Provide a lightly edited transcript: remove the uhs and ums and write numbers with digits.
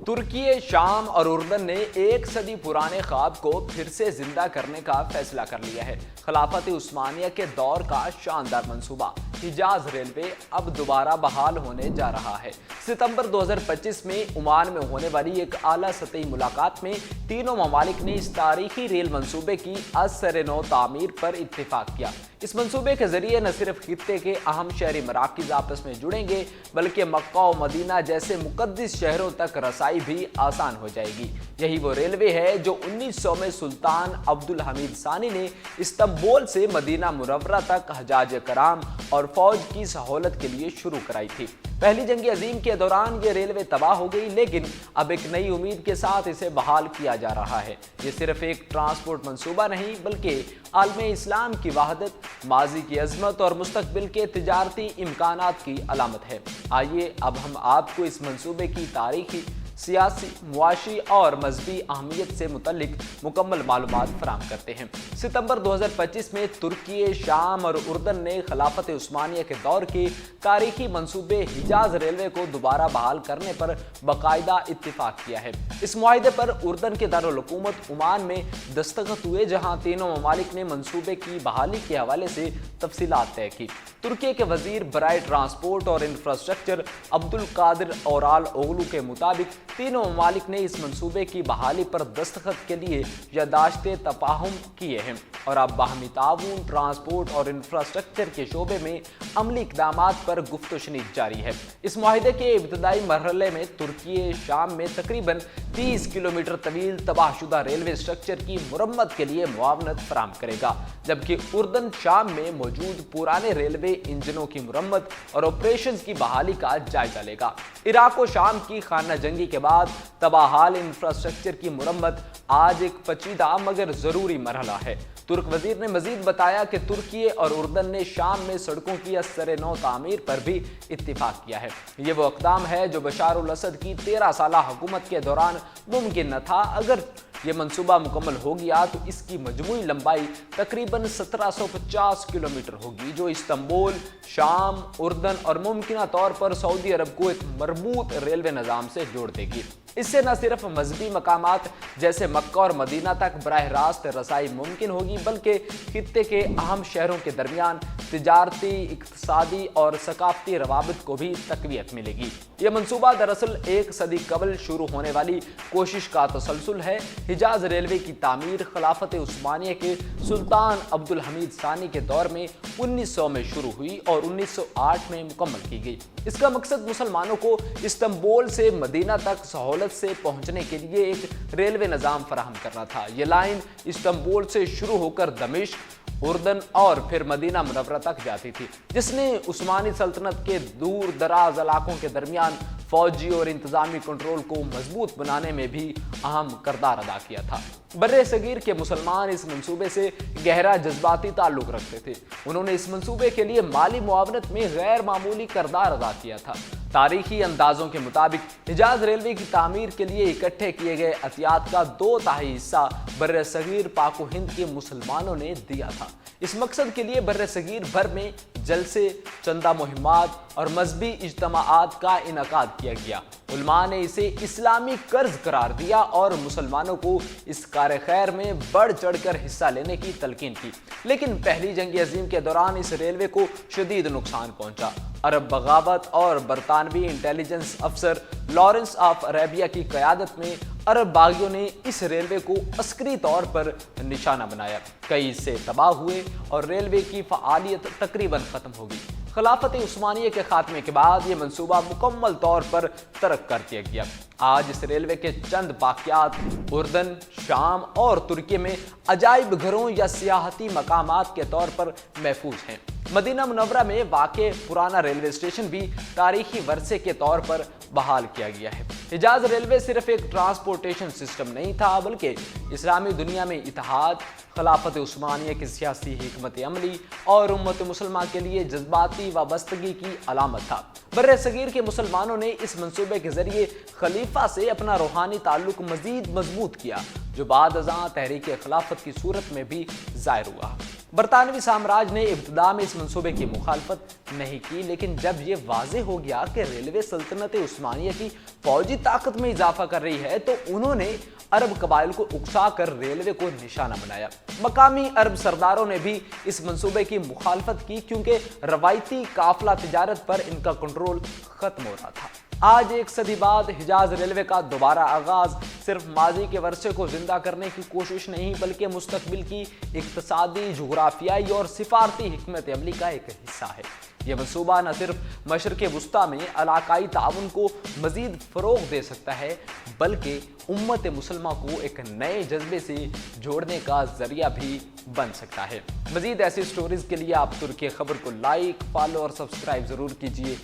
ترکی، شام اور اردن نے ایک صدی پرانے خواب کو پھر سے زندہ کرنے کا فیصلہ کر لیا ہے۔ خلافت عثمانیہ کے دور کا شاندار منصوبہ حجاز ریلوے اب دوبارہ بحال ہونے جا رہا ہے۔ ستمبر 2025 میں عمان میں ہونے والی ایک اعلیٰ سطحی ملاقات میں تینوں ممالک نے اس تاریخی ریل منصوبے کی از سر نو تعمیر پر اتفاق کیا۔ اس منصوبے کے ذریعے نہ صرف خطے کے اہم شہری مراکز آپس میں جڑیں گے، بلکہ مکہ و مدینہ جیسے مقدس شہروں تک رسائی بھی آسان ہو جائے گی۔ یہی وہ ریلوے ہے جو 1900 میں سلطان عبدالحمید ثانی نے استنبول سے مدینہ منورہ تک حجاج کرام اور فوج کی سہولت کے لیے شروع کرائی تھی۔ پہلی جنگ عظیم کے دوران یہ ریلوے تباہ ہو گئی، لیکن اب ایک نئی امید کے ساتھ اسے بحال کیا جا رہا ہے۔ یہ صرف ایک ٹرانسپورٹ منصوبہ نہیں، بلکہ عالم اسلام کی وحدت، ماضی کی عظمت اور مستقبل کے تجارتی امکانات کی علامت ہے۔ آئیے اب ہم آپ کو اس منصوبے کی تاریخی، سیاسی، معاشی اور مذہبی اہمیت سے متعلق مکمل معلومات فراہم کرتے ہیں۔ ستمبر 2025 میں ترکی، شام اور اردن نے خلافت عثمانیہ کے دور کے تاریخی منصوبے حجاز ریلوے کو دوبارہ بحال کرنے پر باقاعدہ اتفاق کیا ہے۔ اس معاہدے پر اردن کے دارالحکومت عمان میں دستخط ہوئے، جہاں تینوں ممالک نے منصوبے کی بحالی کے حوالے سے تفصیلات طے کی۔ ترکی کے وزیر برائے ٹرانسپورٹ اور انفراسٹرکچر عبدالقادر اورال اوغلو کے مطابق تینوں ممالک نے اس منصوبے کی بحالی پر دستخط کے لیے یادداشتیں تفاہم کیے ہیں اور اب باہمی تعاون، ٹرانسپورٹ اور انفراسٹرکچر کے شعبے میں عملی اقدامات پر گفت و شنید جاری ہے۔ اس معاہدے کے ابتدائی مرحلے میں ترکی، شام میں تقریباً 30 کلومیٹر طویل تباہ شدہ ریلوے اسٹرکچر کی مرمت کے لیے معاونت فراہم کرے گا، جبکہ اردن شام میں موجود پرانے ریلوے انجنوں کی مرمت اور آپریشنز کی بحالی کا جائزہ لے گا۔ عراق و شام کی خانہ جنگی کے بعد تباہ حال انفراسٹرکچر کی مرمت آج ایک پیچیدہ مگر ضروری مرحلہ ہے۔ ترک وزیر نے مزید بتایا کہ ترکی اور اردن نے شام میں سڑکوں کی از سر نو تعمیر پر بھی اتفاق کیا ہے۔ یہ وہ اقدام ہے جو بشار الاسد کی 13 سالہ حکومت کے دوران ممکن نہ تھا۔ اگر یہ منصوبہ مکمل ہو گیا تو اس کی مجموعی لمبائی تقریباً 1750 کلومیٹر ہوگی، جو استنبول، شام، اردن اور ممکنہ طور پر سعودی عرب کو ایک مربوط ریلوے نظام سے جوڑ دے گی۔ اس سے نہ صرف مذہبی مقامات جیسے مکہ اور مدینہ تک براہ راست رسائی ممکن ہوگی، بلکہ خطے کے اہم شہروں کے درمیان تجارتی، اقتصادی اور ثقافتی روابط کو بھی تقویت ملے گی۔ یہ منصوبہ دراصل ایک صدی قبل شروع ہونے والی کوشش کا تسلسل ہے۔ حجاز ریلوے کی تعمیر خلافت عثمانیہ کے سلطان عبدالحمید ثانی کے دور میں 1900 میں شروع ہوئی اور 1908 میں مکمل کی گئی۔ اس کا مقصد مسلمانوں کو استنبول سے مدینہ تک سہولت سے پہنچنے کے لیے ایک ریلوے نظام فراہم کرنا تھا۔ یہ لائن استنبول سے شروع ہو کر دمشق، اردن اور پھر مدینہ منورہ تک جاتی تھی، جس نے عثمانی سلطنت کے دور دراز علاقوں کے درمیان فوجی اور انتظامی کنٹرول کو مضبوط بنانے میں بھی اہم کردار ادا کیا تھا۔ بر صغیر کے مسلمان اس منصوبے سے گہرا جذباتی تعلق رکھتے تھے۔ انہوں نے اس منصوبے کے لیے مالی معاونت میں غیر معمولی کردار ادا کیا تھا۔ تاریخی اندازوں کے مطابق حجاز ریلوے کی تعمیر کے لیے اکٹھے کیے گئے عطیات کا 2/3 حصہ بر صغیر پاک و ہند کے مسلمانوں نے دیا تھا۔ اس مقصد کے لیے بر صغیر بھر میں جلسے، چندہ مہمات اور مذہبی اجتماعات کا انعقاد کیا گیا۔ علماء نے اسے اسلامی قرض قرار دیا اور مسلمانوں کو اس کار خیر میں بڑھ چڑھ کر حصہ لینے کی تلقین کی۔ لیکن پہلی جنگ عظیم کے دوران اس ریلوے کو شدید نقصان پہنچا۔ عرب بغاوت اور برطانوی انٹیلیجنس افسر لارنس آف عربیہ کی قیادت میں عرب باغیوں نے اس ریلوے کو عسکری طور پر نشانہ بنایا۔ کئی حصے تباہ ہوئے اور ریلوے کی فعالیت تقریباً ختم ہو گئی۔ خلافت عثمانیہ کے خاتمے کے بعد یہ منصوبہ مکمل طور پر ترک کر دیا گیا۔ آج اس ریلوے کے چند باقیات اردن، شام اور ترکی میں عجائب گھروں یا سیاحتی مقامات کے طور پر محفوظ ہیں۔ مدینہ منورہ میں واقع پرانا ریلوے اسٹیشن بھی تاریخی ورثے کے طور پر بحال کیا گیا ہے۔ حجاز ریلوے صرف ایک ٹرانسپورٹیشن سسٹم نہیں تھا، بلکہ اسلامی دنیا میں اتحاد، خلافت عثمانیہ کی سیاسی حکمت عملی اور امت مسلمہ کے لیے جذباتی وابستگی کی علامت تھا۔ بر صغیر کے مسلمانوں نے اس منصوبے کے ذریعے خلیفہ سے اپنا روحانی تعلق مزید مضبوط کیا، جو بعد ازاں تحریک خلافت کی صورت میں بھی ظاہر ہوا۔ برطانوی سامراج نے ابتدا میں اس منصوبے کی مخالفت نہیں کی، لیکن جب یہ واضح ہو گیا کہ ریلوے سلطنت عثمانیہ کی فوجی طاقت میں اضافہ کر رہی ہے تو انہوں نے عرب قبائل کو اکسا کر ریلوے کو نشانہ بنایا۔ مقامی عرب سرداروں نے بھی اس منصوبے کی مخالفت کی کیونکہ روایتی قافلہ تجارت پر ان کا کنٹرول ختم ہو رہا تھا۔ آج ایک صدی بعد حجاز ریلوے کا دوبارہ آغاز صرف ماضی کے ورثے کو زندہ کرنے کی کوشش نہیں بلکہ مستقبل کی اقتصادی، جغرافیائی اور سفارتی حکمت عملی کا ایک حصہ ہے۔ یہ منصوبہ نہ صرف مشرق وسطیٰ میں علاقائی تعاون کو مزید فروغ دے سکتا ہے بلکہ امت مسلمہ کو ایک نئے جذبے سے جوڑنے کا ذریعہ بھی بن سکتا ہے۔ مزید ایسی سٹوریز کے لیے آپ ترکی خبر کو لائک، فالو اور سبسکرائب ضرور کیجیے۔